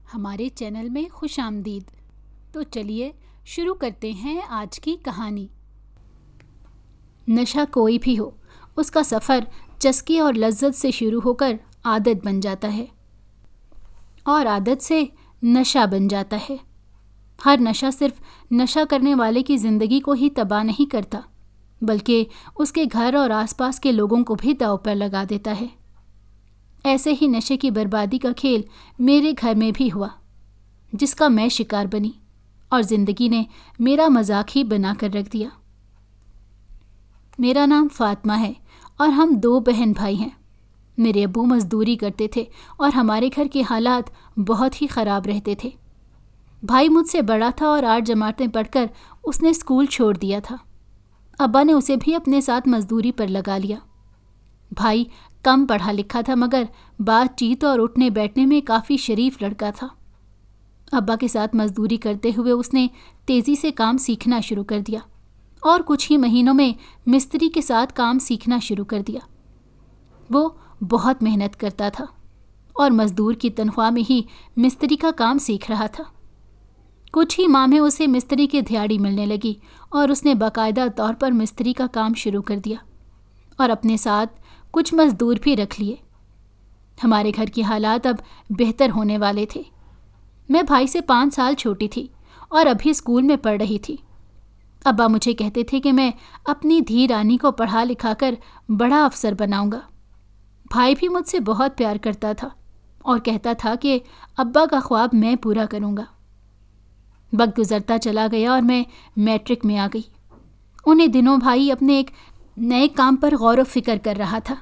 ہمارے چینل میں خوش آمدید۔ تو چلیے شروع کرتے ہیں آج کی کہانی۔ نشہ کوئی بھی ہو، اس کا سفر چسکے اور لذت سے شروع ہو کر عادت بن جاتا ہے، اور عادت سے نشہ بن جاتا ہے۔ ہر نشہ صرف نشہ کرنے والے کی زندگی کو ہی تباہ نہیں کرتا، بلکہ اس کے گھر اور آس پاس کے لوگوں کو بھی داؤ پر لگا دیتا ہے۔ ایسے ہی نشے کی بربادی کا کھیل میرے گھر میں بھی ہوا، جس کا میں شکار بنی، اور زندگی نے میرا مذاق ہی بنا کر رکھ دیا۔ میرا نام فاطمہ ہے اور ہم 2 بہن بھائی ہیں۔ میرے ابو مزدوری کرتے تھے اور ہمارے گھر کے حالات بہت ہی خراب رہتے تھے۔ بھائی مجھ سے بڑا تھا اور 8 جماعتیں پڑھ کر اس نے اسکول چھوڑ دیا تھا۔ ابا نے اسے بھی اپنے ساتھ مزدوری پر لگا لیا۔ بھائی کم پڑھا لکھا تھا، مگر بات چیت اور اٹھنے بیٹھنے میں کافی شریف لڑکا تھا۔ ابا کے ساتھ مزدوری کرتے ہوئے اس نے تیزی سے کام سیکھنا شروع کر دیا اور کچھ ہی مہینوں میں مستری کے ساتھ کام سیکھنا شروع کر دیا۔ وہ بہت محنت کرتا تھا اور مزدور کی تنخواہ میں ہی مستری کا کام سیکھ رہا تھا۔ کچھ ہی ماہ میں اسے مستری کی دھیاڑی ملنے لگی اور اس نے باقاعدہ طور پر مستری کا کام شروع کر دیا اور اپنے ساتھ کچھ مزدور بھی رکھ لیے۔ ہمارے گھر کے حالات اب بہتر ہونے والے تھے۔ میں بھائی سے 5 سال چھوٹی تھی اور ابھی اسکول میں پڑھ رہی تھی۔ ابا مجھے کہتے تھے کہ میں اپنی دھی رانی کو پڑھا لکھا کر بڑا افسر بناؤں گا۔ بھائی بھی مجھ سے بہت پیار کرتا تھا اور کہتا تھا کہ ابا کا خواب میں پورا کروں گا۔ وقت گزرتا چلا گیا اور میں میٹرک میں آ گئی۔ انہیں دنوں بھائی اپنے ایک نئے کام پر غور و فکر کر رہا تھا۔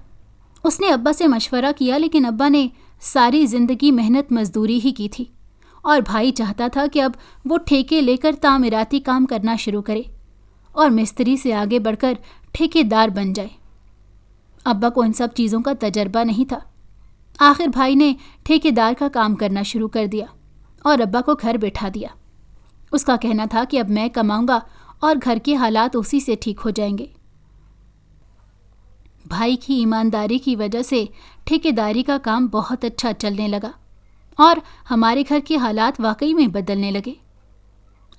اس نے ابا سے مشورہ کیا، لیکن ابا نے ساری زندگی محنت مزدوری ہی کی تھی اور بھائی چاہتا تھا کہ اب وہ ٹھیکے لے کر تعمیراتی کام کرنا شروع کرے اور مستری سے آگے بڑھ کر ٹھیکیدار بن جائے۔ ابا کو ان سب چیزوں کا تجربہ نہیں تھا۔ آخر بھائی نے ٹھیکیدار کا کام کرنا شروع کر دیا اور ابا کو گھر بٹھا دیا۔ اس کا کہنا تھا کہ اب میں کماؤں گا اور گھر کے حالات اسی سے ٹھیک ہو جائیں گے۔ بھائی کی ایمانداری کی وجہ سے ٹھیکیداری کا کام بہت اچھا چلنے لگا اور ہمارے گھر کے حالات واقعی میں بدلنے لگے۔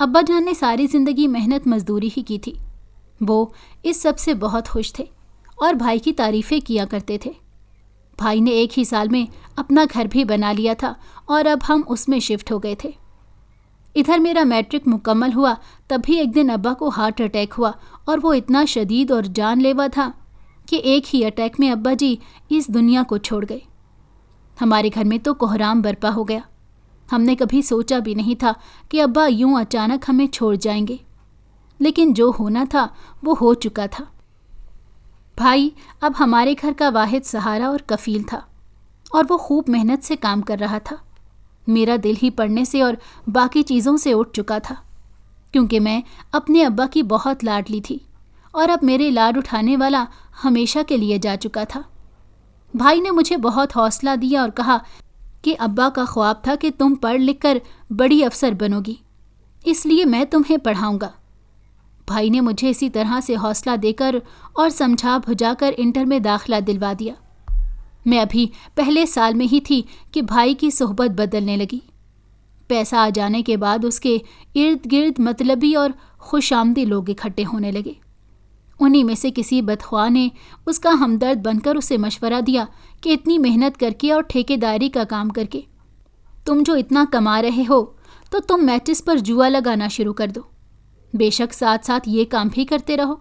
ابا جان نے ساری زندگی محنت مزدوری ہی کی تھی۔ وہ اس سب سے بہت خوش تھے اور بھائی کی تعریفیں کیا کرتے تھے۔ بھائی نے 1 ہی سال میں اپنا گھر بھی بنا لیا تھا اور اب ہم اس میں شفٹ ہو گئے تھے۔ ادھر میرا میٹرک مکمل ہوا، تبھی ایک دن ابا کو ہارٹ اٹیک ہوا اور وہ اتنا شدید اور جان لیوا تھا کہ ایک ہی اٹیک میں ابا جی اس دنیا کو چھوڑ گئے۔ ہمارے گھر میں تو کوہرام برپا ہو گیا۔ ہم نے کبھی سوچا بھی نہیں تھا کہ ابا یوں اچانک ہمیں چھوڑ جائیں گے، لیکن جو ہونا تھا وہ ہو چکا تھا۔ بھائی اب ہمارے گھر کا واحد سہارا اور کفیل تھا اور وہ خوب محنت سے کام کر رہا تھا۔ میرا دل ہی پڑھنے سے اور باقی چیزوں سے اٹھ چکا تھا، کیونکہ میں اپنے ابا کی بہت لاڈلی تھی اور اب میرے لاڈ اٹھانے والا ہمیشہ کے لیے جا چکا تھا۔ بھائی نے مجھے بہت حوصلہ دیا اور کہا کہ ابا کا خواب تھا کہ تم پڑھ لکھ کر بڑی افسر بنو گی، اس لیے میں تمہیں پڑھاؤں گا۔ بھائی نے مجھے اسی طرح سے حوصلہ دے کر اور سمجھا بجھا کر انٹر میں داخلہ دلوا دیا۔ میں ابھی پہلے سال میں ہی تھی کہ بھائی کی صحبت بدلنے لگی۔ پیسہ آ جانے کے بعد اس کے ارد گرد مطلبی اور خوش آمدی لوگ اکٹھے ہونے لگے۔ انہی میں سے کسی بدخواہ نے اس کا ہمدرد بن کر اسے مشورہ دیا کہ اتنی محنت کر کے اور ٹھیکیداری کا کام کر کے تم جو اتنا کما رہے ہو تو تم میچز پر جوا لگانا شروع کر دو، بے شک ساتھ ساتھ یہ کام بھی کرتے رہو۔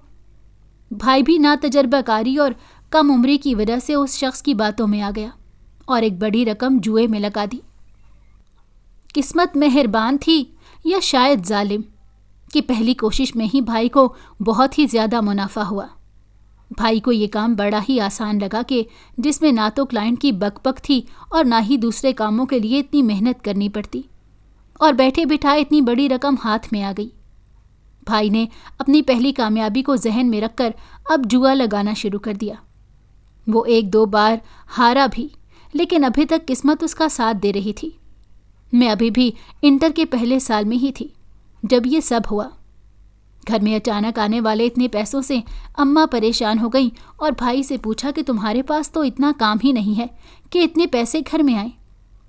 بھائی بھی ناتجربہ کاری اور کم عمری کی وجہ سے اس شخص کی باتوں میں آ گیا اور ایک بڑی رقم جوئے میں لگا دی۔ قسمت مہربان تھی یا شاید ظالم کہ پہلی کوشش میں ہی بھائی کو بہت ہی زیادہ منافع ہوا۔ بھائی کو یہ کام بڑا ہی آسان لگا کہ جس میں نہ تو کلائنٹ کی بک بک تھی اور نہ ہی دوسرے کاموں کے لیے اتنی محنت کرنی پڑتی، اور بیٹھے بٹھائے اتنی بڑی رقم ہاتھ میں آ گئی۔ بھائی نے اپنی پہلی کامیابی کو ذہن میں رکھ کر اب جوا لگانا شروع کر دیا۔ وہ 1-2 بار ہارا بھی، لیکن ابھی تک قسمت اس کا ساتھ دے رہی تھی۔ میں ابھی بھی انٹر کے پہلے سال میں ہی تھی جب یہ سب ہوا۔ گھر میں اچانک آنے والے اتنے پیسوں سے اماں پریشان ہو گئیں اور بھائی سے پوچھا کہ تمہارے پاس تو اتنا کام ہی نہیں ہے کہ اتنے پیسے گھر میں آئیں،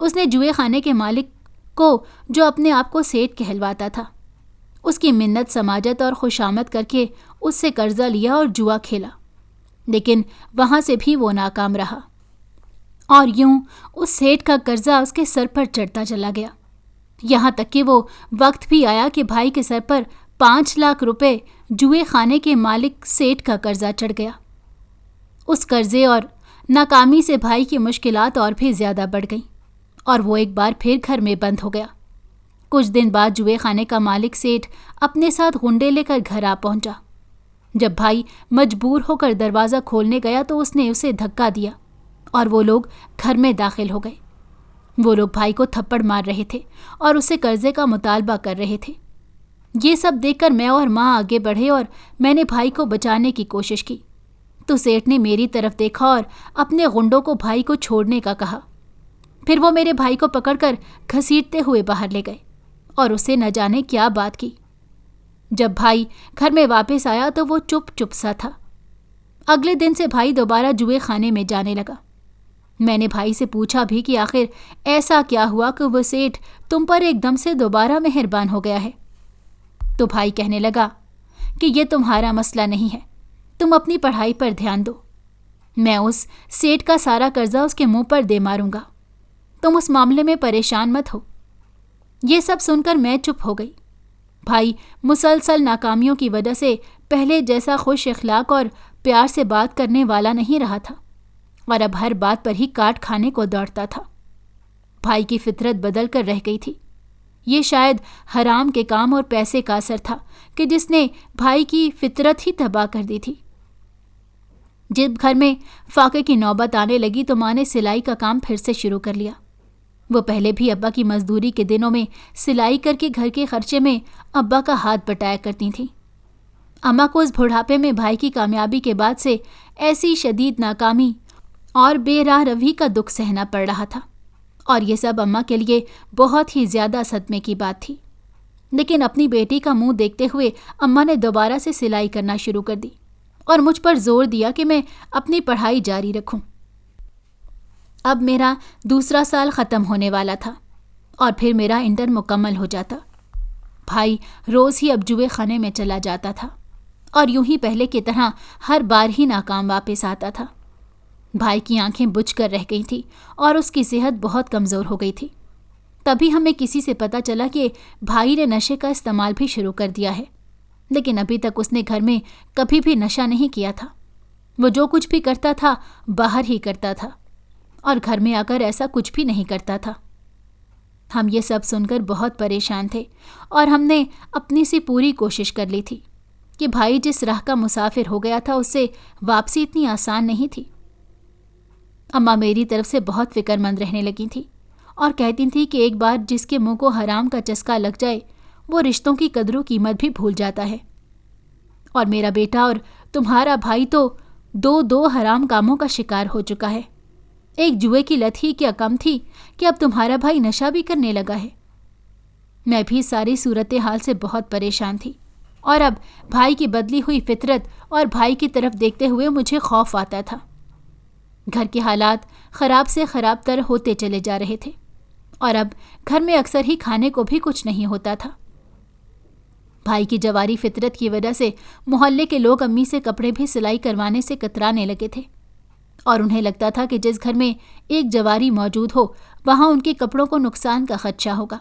اس نے جوئے خانے کے مالک کو، جو اپنے آپ کو سیٹھ کہلواتا تھا، اس کی منت سماجت اور خوشامد کر کے اس سے قرضہ لیا اور جوا کھیلا، لیکن وہاں سے بھی وہ ناکام رہا، اور یوں اس سیٹھ کا قرضہ اس کے سر پر چڑھتا چلا گیا، یہاں تک کہ وہ وقت بھی آیا کہ بھائی کے سر پر 5 لاکھ روپے جوئے خانے کے مالک سیٹھ کا قرضہ چڑھ گیا۔ اس قرضے اور ناکامی سے بھائی کی مشکلات اور بھی زیادہ بڑھ گئیں، اور وہ ایک بار پھر گھر میں بند ہو گیا۔ کچھ دن بعد جوئے خانے کا مالک سیٹھ اپنے ساتھ غنڈے لے کر گھر آ پہنچا۔ جب بھائی مجبور ہو کر دروازہ کھولنے گیا تو اس نے اسے دھکا دیا اور وہ لوگ گھر میں داخل ہو گئے۔ وہ لوگ بھائی کو تھپڑ مار رہے تھے اور اسے قرضے کا مطالبہ کر رہے تھے۔ یہ سب دیکھ کر میں اور ماں آگے بڑھے اور میں نے بھائی کو بچانے کی کوشش کی، تو سیٹھ نے میری طرف دیکھا اور اپنے غنڈوں کو بھائی کو چھوڑنے کا کہا۔ پھر وہ میرے بھائی کو پکڑ کر گھسیٹتے ہوئے باہر لے گئے اور اسے نہ جانے کیا بات کی۔ جب بھائی گھر میں واپس آیا تو وہ چپ سا تھا۔ اگلے دن سے بھائی دوبارہ جوئے خانے میں جانے لگا۔ میں نے بھائی سے پوچھا بھی کہ آخر ایسا کیا ہوا کہ وہ سیٹھ تم پر ایک دم سے دوبارہ مہربان ہو گیا ہے؟ تو بھائی کہنے لگا کہ یہ تمہارا مسئلہ نہیں ہے، تم اپنی پڑھائی پر دھیان دو، میں اس سیٹھ کا سارا قرضہ اس کے منہ پر دے ماروں گا، تم اس معاملے میں پریشان مت ہو۔ یہ سب سن کر میں چپ ہو گئی۔ بھائی مسلسل ناکامیوں کی وجہ سے پہلے جیسا خوش اخلاق اور پیار سے بات کرنے والا نہیں رہا تھا، اور اب ہر بات پر ہی کاٹ کھانے کو دوڑتا تھا۔ بھائی کی فطرت بدل کر رہ گئی تھی۔ یہ شاید حرام کے کام اور پیسے کا اثر تھا کہ جس نے بھائی کی فطرت ہی تباہ کر دی تھی۔ جب گھر میں فاقے کی نوبت آنے لگی تو ماں نے سلائی کا کام پھر سے شروع کر لیا۔ وہ پہلے بھی ابا کی مزدوری کے دنوں میں سلائی کر کے گھر کے خرچے میں ابا کا ہاتھ بٹایا کرتی تھیں۔ اماں کو اس بڑھاپے میں بھائی کی کامیابی کے بعد سے ایسی شدید ناکامی اور بے راہ روی کا دکھ سہنا پڑ رہا تھا، اور یہ سب اماں کے لیے بہت ہی زیادہ صدمے کی بات تھی۔ لیکن اپنی بیٹی کا منہ دیکھتے ہوئے اماں نے دوبارہ سے سلائی کرنا شروع کر دی اور مجھ پر زور دیا کہ میں اپنی پڑھائی جاری رکھوں۔ اب میرا دوسرا سال ختم ہونے والا تھا اور پھر میرا انٹر مکمل ہو جاتا۔ بھائی روز ہی اب جوئے خانے میں چلا جاتا تھا اور یوں ہی پہلے کی طرح ہر بار ہی ناکام واپس آتا تھا۔ بھائی کی آنکھیں بجھ کر رہ گئی تھیں اور اس کی صحت بہت کمزور ہو گئی تھی۔ تبھی ہمیں کسی سے پتہ چلا کہ بھائی نے نشے کا استعمال بھی شروع کر دیا ہے، لیکن ابھی تک اس نے گھر میں کبھی بھی نشہ نہیں کیا تھا۔ وہ جو کچھ بھی کرتا تھا باہر ہی کرتا تھا، اور گھر میں آ کر ایسا کچھ بھی نہیں کرتا تھا۔ ہم یہ سب سن کر بہت پریشان تھے اور ہم نے اپنی سی پوری کوشش کر لی تھی کہ بھائی جس راہ کا مسافر ہو گیا تھا اس سے واپسی اتنی آسان نہیں تھی۔ اماں میری طرف سے بہت فکر مند رہنے لگی تھی اور کہتی تھی کہ ایک بار جس کے منہ کو حرام کا چسکا لگ جائے وہ رشتوں کی قدر و قیمت بھی بھول جاتا ہے، اور میرا بیٹا اور تمہارا بھائی تو دو حرام کاموں کا شکار ہو چکا ہے۔ ایک جوئے کی لت ہی کیا کم تھی کہ اب تمہارا بھائی نشہ بھی کرنے لگا ہے۔ میں بھی ساری صورتحال سے بہت پریشان تھی، اور اب بھائی کی بدلی ہوئی فطرت اور بھائی کی طرف دیکھتے ہوئے مجھے خوف آتا تھا۔ گھر کے حالات خراب سے خراب تر ہوتے چلے جا رہے تھے، اور اب گھر میں اکثر ہی کھانے کو بھی کچھ نہیں ہوتا تھا۔ بھائی کی جواری فطرت کی وجہ سے محلے کے لوگ امی سے کپڑے بھی سلائی کروانے سے کترانے لگے تھے، اور انہیں لگتا تھا کہ جس گھر میں ایک جواری موجود ہو وہاں ان کے کپڑوں کو نقصان کا خدشہ ہوگا۔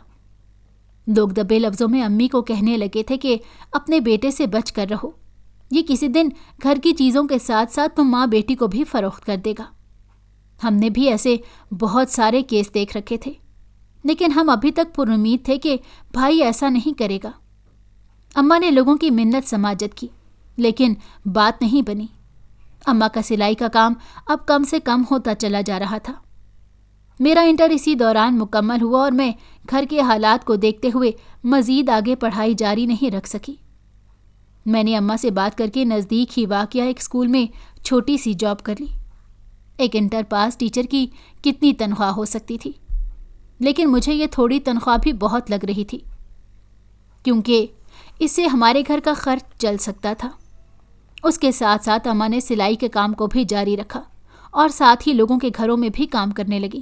لوگ دبے لفظوں میں امی کو کہنے لگے تھے کہ اپنے بیٹے سے بچ کر رہو، یہ کسی دن گھر کی چیزوں کے ساتھ ساتھ تم ماں بیٹی کو بھی فروخت کر دے گا۔ ہم نے بھی ایسے بہت سارے کیس دیکھ رکھے تھے، لیکن ہم ابھی تک پر امید تھے کہ بھائی ایسا نہیں کرے گا۔ اماں نے لوگوں کی منت سماجت کی، لیکن بات نہیں بنی۔ اماں کا سلائی کا کام اب کم سے کم ہوتا چلا جا رہا تھا۔ میرا انٹر اسی دوران مکمل ہوا اور میں گھر کے حالات کو دیکھتے ہوئے مزید آگے پڑھائی جاری نہیں رکھ سکی۔ میں نے اماں سے بات کر کے نزدیک ہی واقع ایک اسکول میں چھوٹی سی جاب کر لی۔ ایک انٹر پاس ٹیچر کی کتنی تنخواہ ہو سکتی تھی، لیکن مجھے یہ تھوڑی تنخواہ بھی بہت لگ رہی تھی، کیونکہ اس سے ہمارے گھر کا خرچ چل سکتا تھا۔ اس کے ساتھ ساتھ اماں نے سلائی کے کام کو بھی جاری رکھا اور ساتھ ہی لوگوں کے گھروں میں بھی کام کرنے لگی۔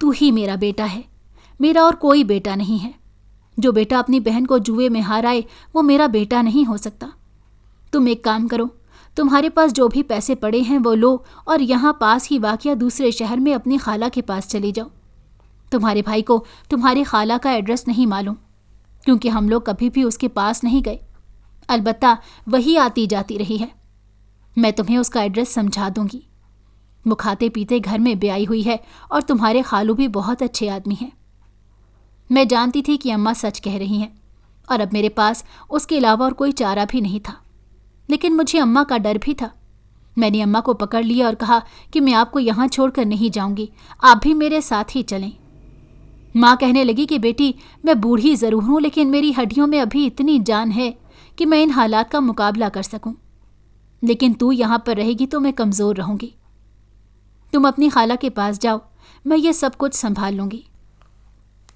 تو ہی میرا بیٹا ہے، میرا اور کوئی بیٹا نہیں ہے۔ جو بیٹا اپنی بہن کو جوئے میں ہارائے وہ میرا بیٹا نہیں ہو سکتا۔ تم ایک کام کرو، تمہارے پاس جو بھی پیسے پڑے ہیں وہ لو اور یہاں پاس ہی واقع دوسرے شہر میں اپنی خالہ کے پاس چلی جاؤ۔ تمہارے بھائی کو تمہاری خالہ کا ایڈریس نہیں معلوم، کیونکہ ہم لوگ کبھی بھی اس کے پاس نہیں گئے، البتہ وہی آتی جاتی رہی ہے۔ میں تمہیں اس کا ایڈریس سمجھا دوں گی۔ وہ کھاتے پیتے گھر میں بیائی ہوئی ہے اور تمہارے خالو بھی بہت اچھے آدمی ہیں۔ میں جانتی تھی کہ اماں سچ کہہ رہی ہیں اور اب میرے پاس اس کے علاوہ اور کوئی چارہ بھی نہیں تھا، لیکن مجھے اماں کا ڈر بھی تھا۔ میں نے اماں کو پکڑ لیا اور کہا کہ میں آپ کو یہاں چھوڑ کر نہیں جاؤں گی، آپ بھی میرے ساتھ ہی چلیں۔ ماں کہنے لگی کہ بیٹی، میں بوڑھی ضرور ہوں لیکن میری ہڈیوں میں ابھی اتنی جان ہے کہ میں ان حالات کا مقابلہ کر سکوں، لیکن تو یہاں پر رہے گی تو میں کمزور رہوں گی۔ تم اپنی خالہ کے پاس جاؤ، میں یہ سب کچھ سنبھال لوں گی۔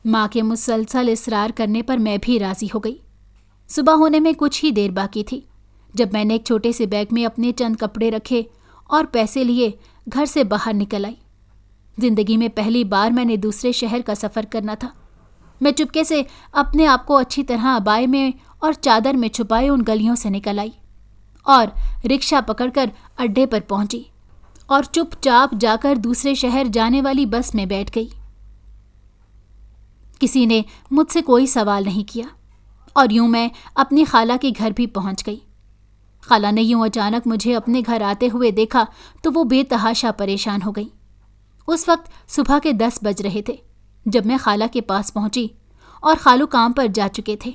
ماں کے مسلسل اصرار کرنے پر میں بھی راضی ہو گئی۔ صبح ہونے میں کچھ ہی دیر باقی تھی جب میں نے ایک چھوٹے سے بیگ میں اپنے چند کپڑے رکھے اور پیسے لیے گھر سے باہر نکل آئی۔ زندگی میں پہلی بار میں نے دوسرے شہر کا سفر کرنا تھا۔ میں چپکے سے اپنے آپ کو اچھی طرح عبائے میں اور چادر میں چھپائے ان گلیوں سے نکل آئی اور رکشہ پکڑ کر اڈے پر پہنچی اور چپ چاپ جا کر دوسرے شہر جانے والی بس میں بیٹھ گئی۔ کسی نے مجھ سے کوئی سوال نہیں کیا اور یوں میں اپنی خالہ کے گھر بھی پہنچ گئی۔ خالہ نے یوں اچانک مجھے اپنے گھر آتے ہوئے دیکھا تو وہ بے تحاشا پریشان ہو گئی۔ اس وقت صبح کے 10 بج رہے تھے جب میں خالہ کے پاس پہنچی اور خالو کام پر جا چکے تھے۔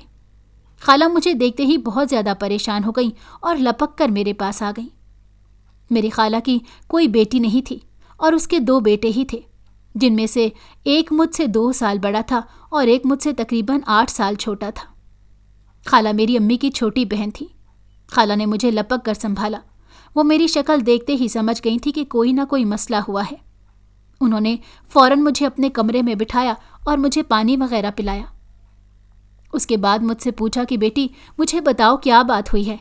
خالہ مجھے دیکھتے ہی بہت زیادہ پریشان ہو گئیں اور لپک کر میرے پاس آ گئیں۔ میری خالہ کی کوئی بیٹی نہیں تھی اور اس کے 2 بیٹے ہی تھے، جن میں سے ایک مجھ سے 2 سال بڑا تھا اور ایک مجھ سے تقریباً 8 سال چھوٹا تھا۔ خالہ میری امی کی چھوٹی بہن تھی۔ خالہ نے مجھے لپک کر سنبھالا۔ وہ میری شکل دیکھتے ہی سمجھ گئی تھی کہ کوئی نہ کوئی مسئلہ ہوا ہے۔ انہوں نے فوراً مجھے اپنے کمرے میں بٹھایا اور مجھے پانی وغیرہ پلایا۔ اس کے بعد مجھ سے پوچھا کہ بیٹی، مجھے بتاؤ کیا بات ہوئی ہے۔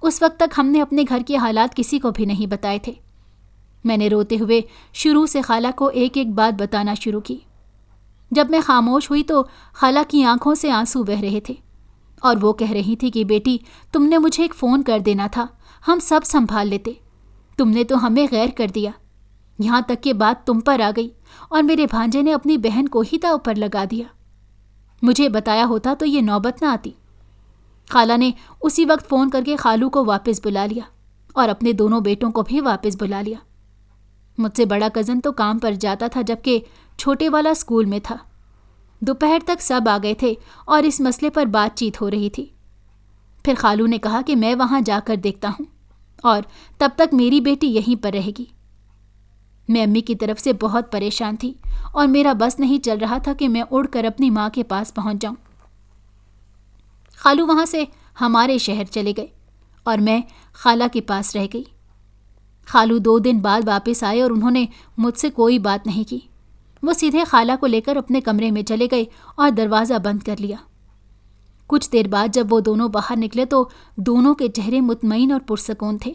اس وقت تک ہم نے اپنے گھر کے حالات کسی کو بھی نہیں بتائے تھے۔ میں نے روتے ہوئے شروع سے خالہ کو ایک ایک بات بتانا شروع کی۔ جب میں خاموش ہوئی تو خالہ کی آنکھوں سے آنسو بہہ رہے تھے اور وہ کہہ رہی تھی کہ بیٹی، تم نے مجھے ایک فون کر دینا تھا، ہم سب سنبھال لیتے، تم نے تو ہمیں غیر کر دیا، یہاں تک کہ بات تم پر آ گئی اور میرے بھانجے نے اپنی بہن کو ہی داؤ پر لگا دیا۔ مجھے بتایا ہوتا تو یہ نوبت نہ آتی۔ خالہ نے اسی وقت فون کر کے خالو کو واپس بلا لیا اور اپنے دونوں بیٹوں کو بھی واپس بلا لیا۔ مجھ سے بڑا کزن تو کام پر جاتا تھا جبکہ چھوٹے والا اسکول میں تھا۔ دوپہر تک سب آ گئے تھے اور اس مسئلے پر بات چیت ہو رہی تھی۔ پھر خالو نے کہا کہ میں وہاں جا کر دیکھتا ہوں اور تب تک میری بیٹی یہیں پر رہے گی۔ میں امی کی طرف سے بہت پریشان تھی اور میرا بس نہیں چل رہا تھا کہ میں اڑ کر اپنی ماں کے پاس پہنچ جاؤں۔ خالو وہاں سے ہمارے شہر چلے گئے اور میں خالہ کے پاس رہ گئی۔ خالو 2 دن بعد واپس آئے اور انہوں نے مجھ سے کوئی بات نہیں کی۔ وہ سیدھے خالہ کو لے کر اپنے کمرے میں چلے گئے اور دروازہ بند کر لیا۔ کچھ دیر بعد جب وہ دونوں باہر نکلے تو دونوں کے چہرے مطمئن اور پرسکون تھے۔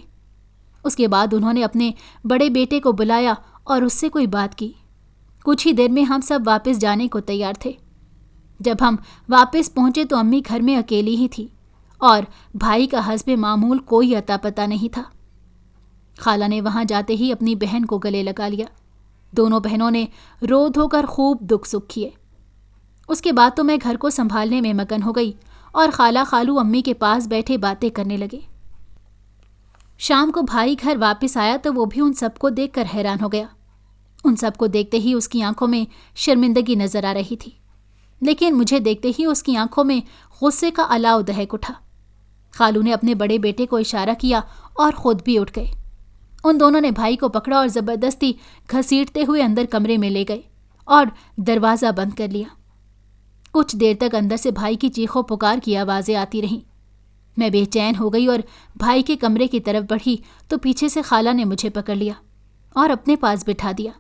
اس کے بعد انہوں نے اپنے بڑے بیٹے کو بلایا اور اس سے کوئی بات کی۔ کچھ ہی دیر میں ہم سب واپس جانے کو تیار تھے۔ جب ہم واپس پہنچے تو امی گھر میں اکیلی ہی تھی اور بھائی کا حسب معمول کوئی اتا پتہ نہیں تھا۔ خالہ نے وہاں جاتے ہی اپنی بہن کو گلے لگا لیا۔ دونوں بہنوں نے رو دھو کر خوب دکھ سکھ کیے۔ اس کے بعد تو میں گھر کو سنبھالنے میں مگن ہو گئی اور خالہ خالو امی کے پاس بیٹھے باتیں کرنے لگے۔ شام کو بھائی گھر واپس آیا تو وہ بھی ان سب کو دیکھ کر حیران ہو گیا۔ ان سب کو دیکھتے ہی اس کی آنکھوں میں شرمندگی نظر آ رہی تھی، لیکن مجھے دیکھتے ہی اس کی آنکھوں میں غصے کا الاؤ دہک اٹھا۔ خالو نے اپنے بڑے بیٹے کو اشارہ کیا اور خود بھی اٹھ گئے۔ ان دونوں نے بھائی کو پکڑا اور زبردستی گھسیٹتے ہوئے اندر کمرے میں لے گئے اور دروازہ بند کر لیا۔ کچھ دیر تک اندر سے بھائی کی چیخو پکار کی آوازیں آتی رہیں۔ میں بے چین ہو گئی اور بھائی کے کمرے کی طرف بڑھی تو پیچھے سے خالہ نے مجھے پکڑ لیا اور اپنے پاس بٹھا دیا۔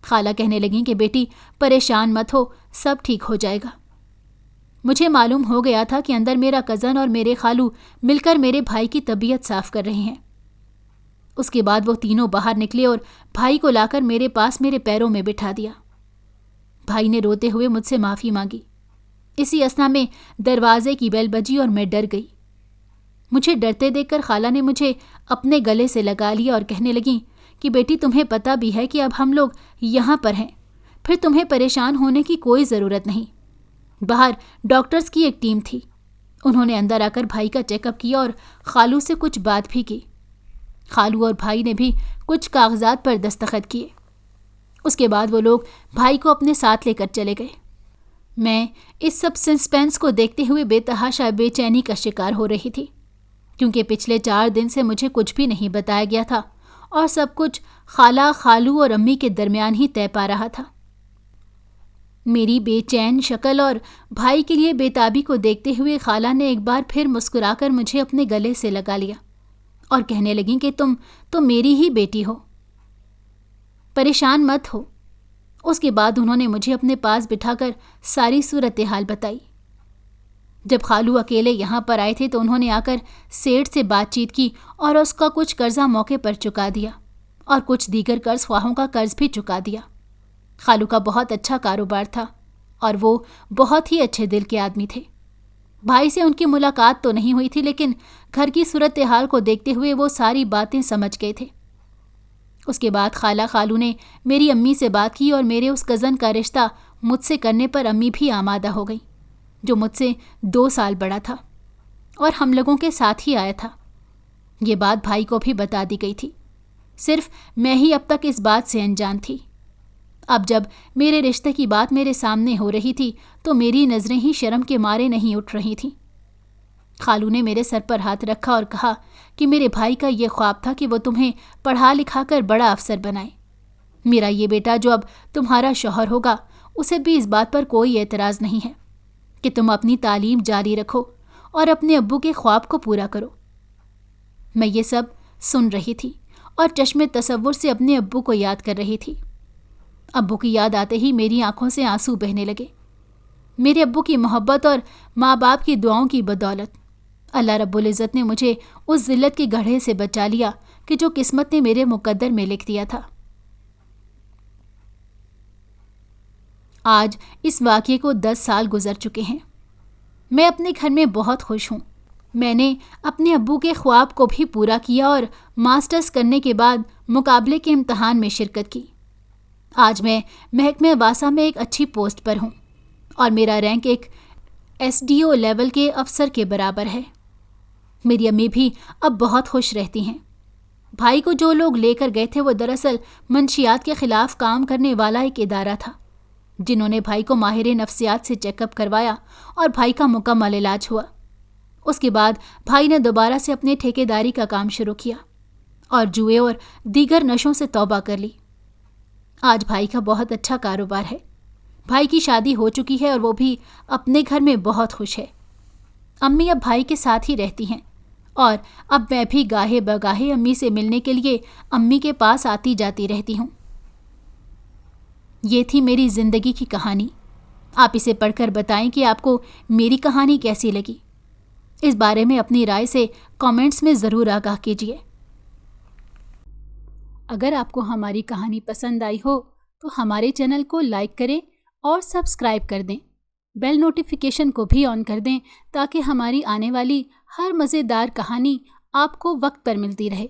خالہ کہنے لگیں کہ بیٹی پریشان مت ہو، سب ٹھیک ہو جائے گا۔ مجھے معلوم ہو گیا تھا کہ اندر میرا کزن اور میرے خالو مل کر میرے بھائی کی طبیعت صاف کر رہے ہیں۔ اس کے بعد وہ تینوں باہر نکلے اور بھائی کو لا کر میرے پاس میرے پیروں میں بٹھا دیا بھائی نے روتے ہوئے مجھ سے معافی مانگی۔ اسی اثنا میں دروازے کی بیل بجی اور میں ڈر گئی۔ مجھے ڈرتے دیکھ کر خالہ نے مجھے اپنے گلے سے لگا لیا اور کہنے لگیں کہ بیٹی تمہیں پتہ بھی ہے کہ اب ہم لوگ یہاں پر ہیں، پھر تمہیں پریشان ہونے کی کوئی ضرورت نہیں۔ باہر ڈاکٹرز کی ایک ٹیم تھی، انہوں نے اندر آ کر بھائی کا چیک اپ کیا اور خالو سے کچھ بات بھی کی۔ خالو اور بھائی نے بھی کچھ کاغذات پر دستخط کیے۔ اس کے بعد وہ لوگ بھائی کو اپنے ساتھ لے کر چلے گئے۔ میں اس سب سسپینس کو دیکھتے ہوئے بے تحاشا بے چینی کا شکار ہو رہی تھی، کیونکہ پچھلے 4 دن سے مجھے کچھ بھی نہیں بتایا گیا تھا اور سب کچھ خالہ، خالو اور امی کے درمیان ہی طے پا رہا تھا۔ میری بے چین شکل اور بھائی کے لیے بے تابی کو دیکھتے ہوئے خالہ نے ایک بار پھر مسکرا کر مجھے اپنے گلے سے لگا لیا اور کہنے لگیں کہ تم تو میری ہی بیٹی ہو، پریشان مت ہو۔ اس کے بعد انہوں نے مجھے اپنے پاس بٹھا کر ساری صورتحال بتائی۔ جب خالو اکیلے یہاں پر آئے تھے تو انہوں نے آ کر سیٹھ سے بات چیت کی اور اس کا کچھ قرضہ موقع پر چکا دیا اور کچھ دیگر قرض خواہوں کا قرض بھی چکا دیا۔ خالو کا بہت اچھا کاروبار تھا اور وہ بہت ہی اچھے دل کے آدمی تھے۔ بھائی سے ان کی ملاقات تو نہیں ہوئی تھی، لیکن گھر کی صورتحال کو دیکھتے ہوئے وہ ساری باتیں سمجھ گئے تھے۔ اس کے بعد خالہ خالو نے میری امی سے بات کی اور میرے اس کزن کا رشتہ مجھ سے کرنے پر امی بھی آمادہ ہو گئی، جو مجھ سے 2 سال بڑا تھا اور ہم لوگوں کے ساتھ ہی آیا تھا۔ یہ بات بھائی کو بھی بتا دی گئی تھی، صرف میں ہی اب تک اس بات سے انجان تھی۔ اب جب میرے رشتے کی بات میرے سامنے ہو رہی تھی تو میری نظریں ہی شرم کے مارے نہیں اٹھ رہی تھیں۔ خالو نے میرے سر پر ہاتھ رکھا اور کہا کہ میرے بھائی کا یہ خواب تھا کہ وہ تمہیں پڑھا لکھا کر بڑا افسر بنائے۔ میرا یہ بیٹا جو اب تمہارا شوہر ہوگا، اسے بھی اس بات پر کوئی اعتراض نہیں ہے کہ تم اپنی تعلیم جاری رکھو اور اپنے ابو کے خواب کو پورا کرو۔ میں یہ سب سن رہی تھی اور چشم تصور سے اپنے ابو کو یاد کر رہی تھی۔ ابو کی یاد آتے ہی میری آنکھوں سے آنسو بہنے لگے۔ میرے ابو کی محبت اور ماں باپ کی دعاؤں کی بدولت اللہ رب العزت نے مجھے اس ذلت کے گڑھے سے بچا لیا کہ جو قسمت نے میرے مقدر میں لکھ دیا تھا۔ آج اس واقعے کو 10 سال گزر چکے ہیں۔ میں اپنے گھر میں بہت خوش ہوں۔ میں نے اپنے ابو کے خواب کو بھی پورا کیا اور ماسٹرز کرنے کے بعد مقابلے کے امتحان میں شرکت کی۔ آج میں محکمہ واسا میں ایک اچھی پوسٹ پر ہوں اور میرا رینک ایک SDO لیول کے افسر کے برابر ہے۔ میری امی بھی اب بہت خوش رہتی ہیں۔ بھائی کو جو لوگ لے کر گئے تھے وہ دراصل منشیات کے خلاف کام کرنے والا ایک ادارہ تھا، جنہوں نے بھائی کو ماہر نفسیات سے چیک اپ کروایا اور بھائی کا مکمل علاج ہوا۔ اس کے بعد بھائی نے دوبارہ سے اپنے ٹھیکیداری کا کام شروع کیا اور جوئے اور دیگر نشوں سے توبہ کر لی۔ آج بھائی کا بہت اچھا کاروبار ہے۔ بھائی کی شادی ہو چکی ہے اور وہ بھی اپنے گھر میں بہت خوش ہے۔ امی اب بھائی کے ساتھ ہی رہتی ہیں اور اب میں بھی گاہے بگاہے امی سے ملنے کے لیے امی کے پاس آتی جاتی رہتی ہوں۔ یہ تھی میری زندگی کی کہانی۔ آپ اسے پڑھ کر بتائیں کہ آپ کو میری کہانی کیسی لگی۔ اس بارے میں اپنی رائے سے کامنٹس میں ضرور آگاہ کیجیے۔ اگر آپ کو ہماری کہانی پسند آئی ہو تو ہمارے چینل کو لائک کریں اور سبسکرائب کر دیں۔ بیل نوٹیفیکیشن کو بھی آن کر دیں تاکہ ہماری آنے والی ہر مزیدار کہانی آپ کو وقت پر ملتی رہے۔